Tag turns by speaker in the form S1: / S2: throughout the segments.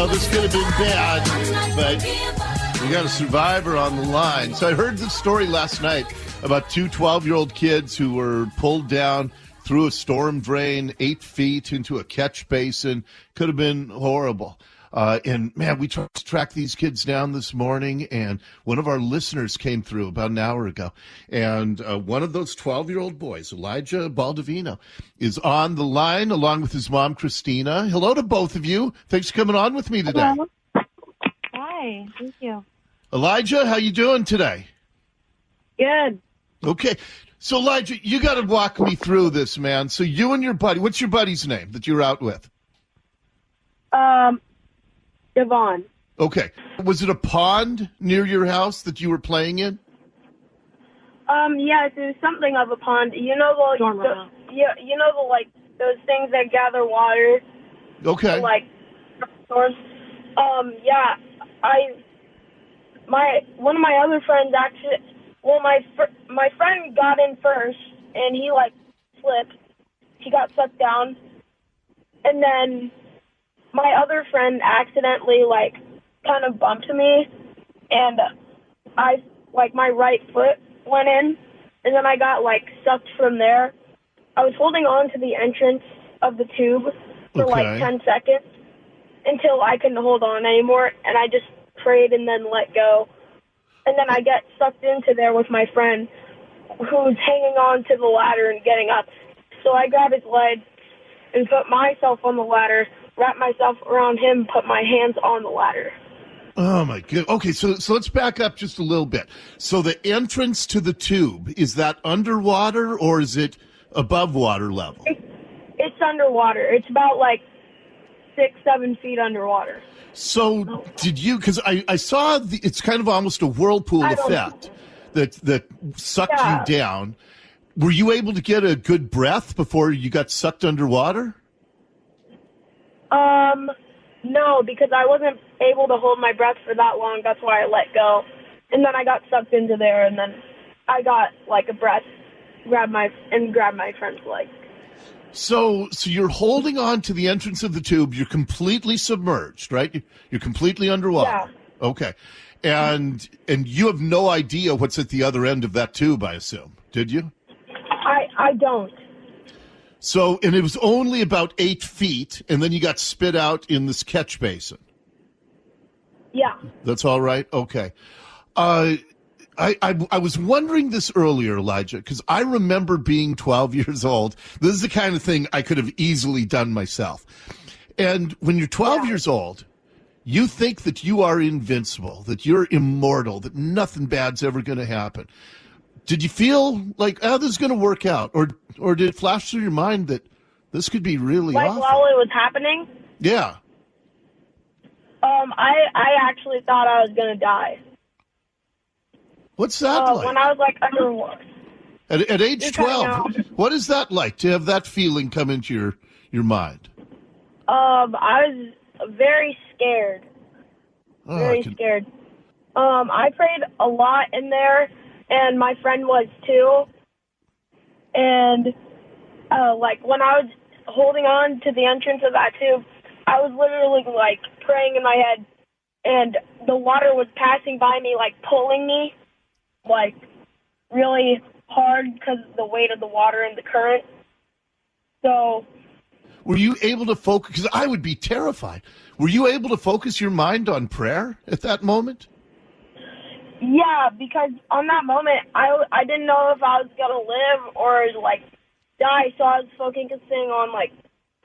S1: know, this could have been bad, but we got a survivor on the line. So I heard the story last night about two 12-year-old kids who were pulled down through a storm drain 8 feet into a catch basin. Could have been horrible. And, man, we tried to track these kids down this morning, and one of our listeners came through about an hour ago. And one of those 12-year-old boys, Elijah Baldovino, is on the line along with his mom, Christina. Hello to both of you. Thanks for coming on with me today.
S2: Hello. Hi, thank you.
S1: Elijah, how you doing today?
S2: Good.
S1: Okay. So, Elijah, you got to walk me through this, man. So you and your buddy, what's your buddy's name that you're out with?
S2: Devon.
S1: Okay. Was it a pond near your house that you were playing in?
S2: Yes, it was something of a pond. You know the those things that gather water.
S1: Okay.
S2: Like storms. Yeah. One of my other friends actually. Well, my friend got in first, and he slipped. He got sucked down, and then my other friend accidentally kind of bumped me, and my right foot went in, and then I got sucked from there. I was holding on to the entrance of the tube for 10 seconds until I couldn't hold on anymore, and I just prayed and then let go. And then I get sucked into there with my friend who's hanging on to the ladder and getting up. So I grab his leg and put myself on the ladder, wrap myself around him, put my hands on the ladder.
S1: Oh, my goodness. Okay, so let's back up just a little bit. So the entrance to the tube, is that underwater or is it above water level?
S2: It's underwater. It's about 6-7 feet underwater.
S1: So did you, because I saw it's kind of almost a whirlpool effect that sucked you down. Were you able to get a good breath before you got sucked underwater?
S2: No, because I wasn't able to hold my breath for that long. That's why I let go. And then I got sucked into there, and then I got a breath, grabbed my friend's leg.
S1: So you're holding on to the entrance of the tube. You're completely submerged, right? You're completely underwater.
S2: Yeah.
S1: Okay. And you have no idea what's at the other end of that tube, I assume. Did you?
S2: I don't.
S1: So, and it was only about 8 feet, and then you got spit out in this catch basin.
S2: Yeah.
S1: That's all right? Okay. I was wondering this earlier, Elijah, because I remember being 12 years old. This is the kind of thing I could have easily done myself. And when you're 12 years old, you think that you are invincible, that you're immortal, that nothing bad's ever going to happen. Did you feel like, this is going to work out? Or did it flash through your mind that this could be really awful?
S2: While it was happening?
S1: Yeah.
S2: I actually thought I was going to die.
S1: What's that like?
S2: When I was underwater.
S1: At age 12, what is that like to have that feeling come into your mind?
S2: I was very scared. Scared. I prayed a lot in there, and my friend was too. And when I was holding on to the entrance of that tube, I was literally praying in my head, and the water was passing by me, pulling me, really hard because of the weight of the water and the current. So,
S1: were you able to focus? Because I would be terrified. Were you able to focus your mind on prayer at that moment?
S2: Yeah, because on that moment, I didn't know if I was gonna live or die. So I was focusing on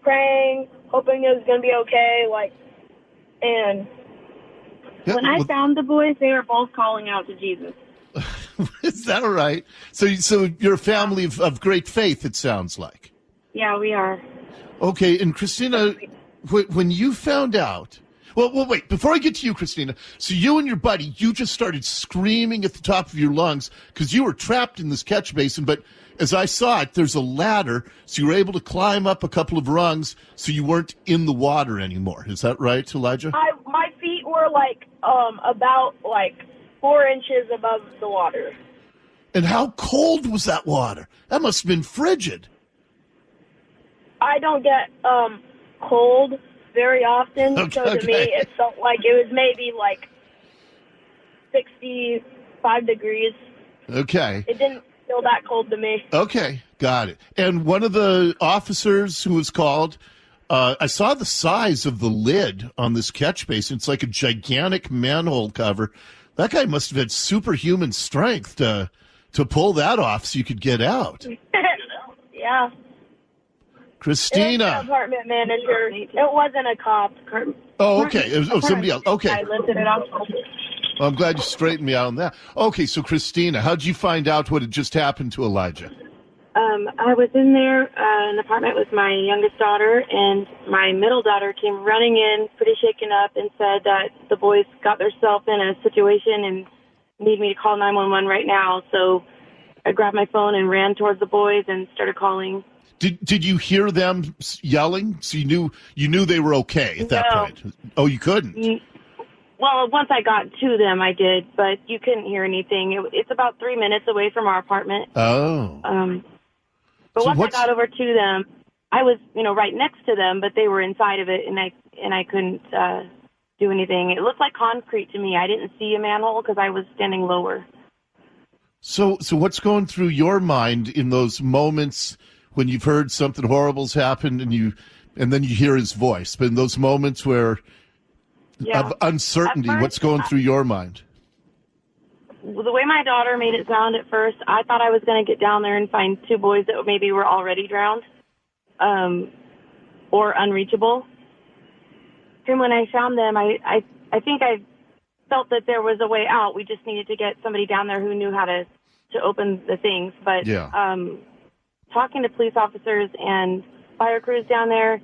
S2: praying, hoping it was gonna be okay. And
S3: when I found the boys, they were both calling out to Jesus.
S1: Is that right? So you're a family of great faith, it sounds like.
S3: Yeah, we are.
S1: Okay, and Christina, when you found out, well, wait, before I get to you, Christina, so you and your buddy, you just started screaming at the top of your lungs because you were trapped in this catch basin, but as I saw it, there's a ladder, so you were able to climb up a couple of rungs so you weren't in the water anymore. Is that right, Elijah?
S2: My feet were about 4 inches above the water.
S1: And how cold was that water? That must have been frigid.
S2: I don't get cold, very often, so to me it felt like it was maybe like 65 degrees.
S1: Okay.
S2: It didn't feel that cold to me.
S1: Okay, got it. And one of the officers who was called, I saw the size of the lid on this catch basin. It's like a gigantic manhole cover. That guy must have had superhuman strength to pull that off so you could get out.
S2: Yeah.
S1: Christina.
S2: It was an apartment manager. It wasn't a cop.
S1: Oh, okay. It was somebody else. Okay.
S2: I lifted it up.
S1: Well, I'm glad you straightened me out on that. Okay, so Christina, how'd you find out what had just happened to Elijah?
S3: I was in there in an apartment with my youngest daughter, and my middle daughter came running in, pretty shaken up, and said that the boys got themselves in a situation and need me to call 911 right now. So I grabbed my phone and ran towards the boys and started calling.
S1: Did you hear them yelling? So you knew they were okay at that point? Oh, you couldn't?
S3: Well, once I got to them, I did, but you couldn't hear anything. It's about 3 minutes away from our apartment.
S1: Oh.
S3: But once I got over to them, I was, right next to them, but they were inside of it, and I couldn't do anything. It looked like concrete to me. I didn't see a manhole because I was standing lower.
S1: So what's going through your mind in those moments when you've heard something horrible's happened and then you hear his voice? But in those moments where of uncertainty, what's going through your mind?
S3: The way my daughter made it sound at first, I thought I was going to get down there and find two boys that maybe were already drowned or unreachable. And when I found them, I think I felt that there was a way out. We just needed to get somebody down there who knew how to open the things. But talking to police officers and fire crews down there,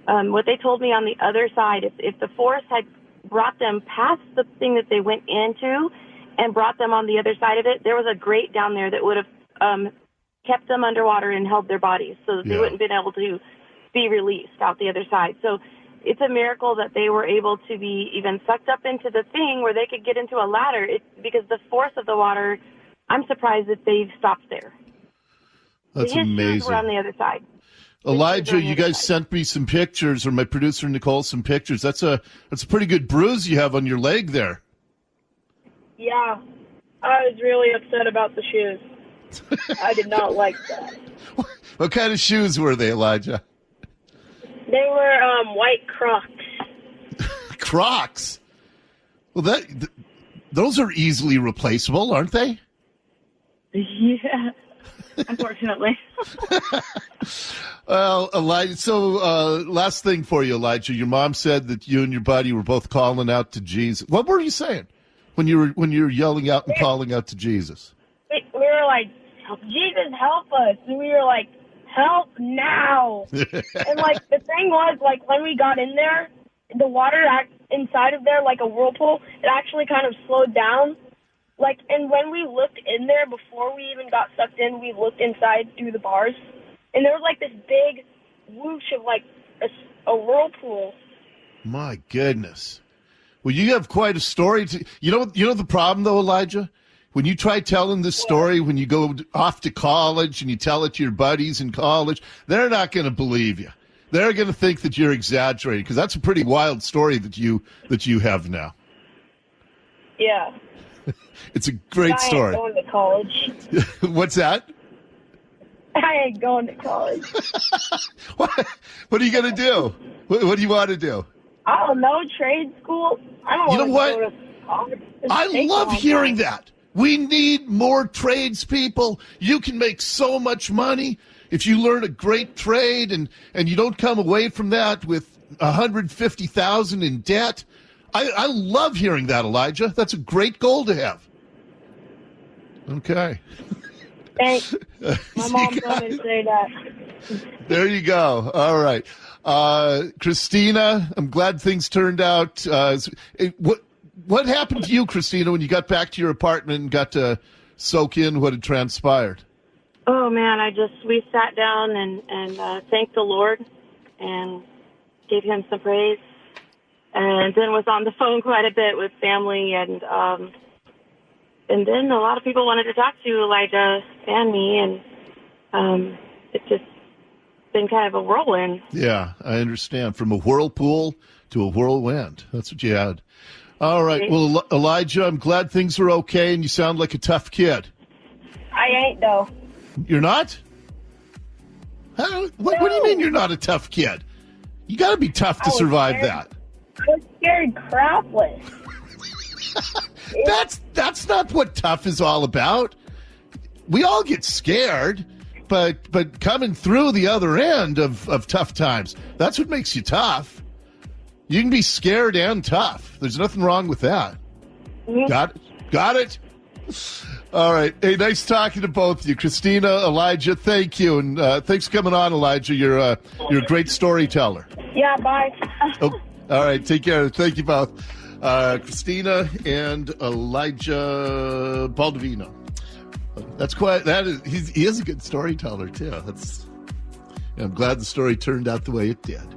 S3: what they told me on the other side, if the force had brought them past the thing that they went into and brought them on the other side of it, there was a grate down there that would have kept them underwater and held their bodies so that they wouldn't have been able to be released out the other side. So it's a miracle that they were able to be even sucked up into the thing where they could get into a ladder because the force of the water, I'm surprised that they've stopped there.
S1: That's amazing.
S3: His shoes were on the other side.
S1: Elijah, you guys sent me some pictures, or my producer Nicole some pictures. That's a pretty good bruise you have on your leg there.
S2: Yeah, I was really upset about the shoes. I did not like that.
S1: What kind of shoes were they, Elijah?
S2: They were white Crocs.
S1: Crocs? Well, those are easily replaceable, aren't they?
S3: Yeah, unfortunately.
S1: Well, Elijah, so last thing for you, Elijah. Your mom said that you and your buddy were both calling out to Jesus. What were you saying when you were yelling out and calling out to Jesus?
S2: We were like, Jesus, help us. And we were like, help now. And, the thing was, when we got in there, the water inside of there, like a whirlpool, it actually kind of slowed down. And when we looked in there before we even got sucked in, we looked inside through the bars. And there was, this big whoosh of, a whirlpool.
S1: My goodness. Well, you have quite a story. You know the problem, though, Elijah? When you try telling this story, when you go off to college and you tell it to your buddies in college, they're not going to believe you. They're going to think that you're exaggerating, because that's a pretty wild story that you have now.
S2: Yeah.
S1: It's a great story.
S2: I ain't going to college.
S1: What's that?
S2: I ain't going to college.
S1: What are you going to do? What do you want to do?
S2: I don't know, trade school. I don't want to go to college.
S1: I love hearing that. We need more tradespeople. You can make so much money if you learn a great trade and you don't come away from that with $150,000 in debt. I love hearing that, Elijah. That's a great goal to have. Okay.
S2: Thanks. My mom told me to say that.
S1: There you go. All right. Christina, I'm glad things turned out. What happened to you, Christina, when you got back to your apartment and got to soak in what had transpired?
S3: Oh, man, we sat down and thanked the Lord and gave him some praise, and then was on the phone quite a bit with family, and then a lot of people wanted to talk to Elijah and me, and been kind of a whirlwind.
S1: Yeah, I understand. From a whirlpool to a whirlwind. That's what you had. All right. Well, Elijah, I'm glad things are okay, and you sound like a tough kid.
S2: I ain't, though.
S1: You're not? What do you mean you're not a tough kid? You got to be tough to survive that.
S2: I was scared crapless.
S1: That's not what tough is all about. We all get scared, but coming through the other end of tough times, that's what makes you tough. You can be scared and tough. There's nothing wrong with that. Mm-hmm. Got it? All right. Hey, nice talking to both of you. Christina, Elijah, thank you. And thanks for coming on, Elijah. You're a great storyteller.
S2: Yeah, bye.
S1: Oh, all right. Take care. Thank you both. Christina and Elijah Baldovino. He is a good storyteller, too. I'm glad the story turned out the way it did.